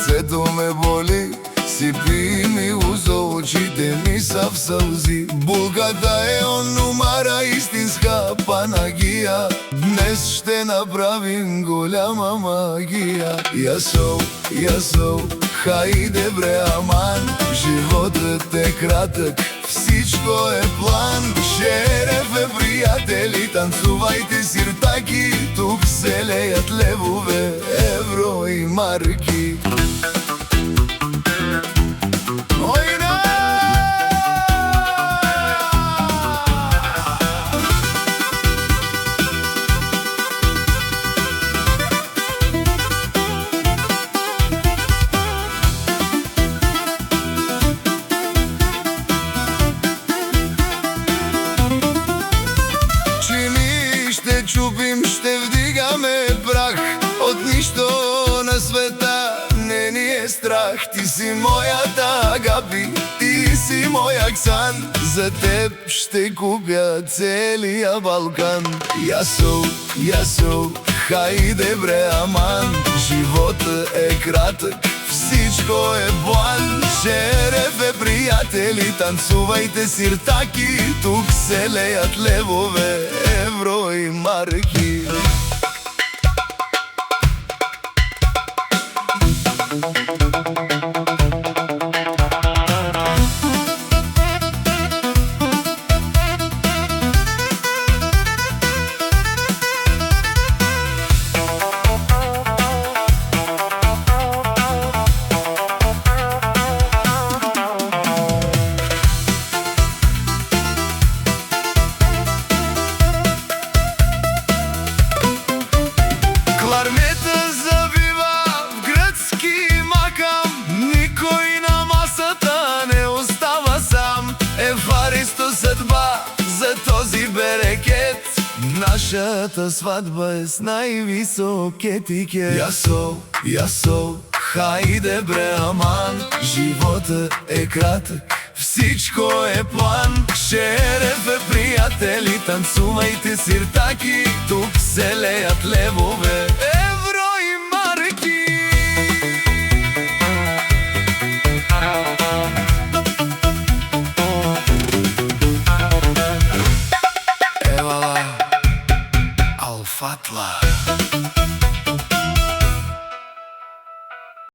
Срцето ме боли, сипи ми узо, очите ми са в сълзи. Булката е онумара, истинска панагия. Днес ще направим голяма магия. Ясо, хайде бре аман, животът е кратък, всичко е план. Шерефе, приятели, танцувайте сиртаки, тук се леят левове, евро и марки. Ще чупим, ще вдигаме прах, от нищо на света не ни е страх. Ти си моята Агапи, ти си мой Аксан, за теб ще купя целия Балкан. Ясо, хайде бре аман, живота е кратък, всичко е план. Шерефе, приятели, танцувайте сиртаки, тук се леят левове, евро и марки. Кларнета завива в гръцки макам, никой на масата не остава сам. Евхаристо съдба за този берекет, нашата сватба е с най-висок етикет. Ясо, хайде бре аман, живота е кратък, всичко е план. Шерефе, приятели, танцувайте сиртаки, тук се леят левове, евро и марки. Евала, алфатла.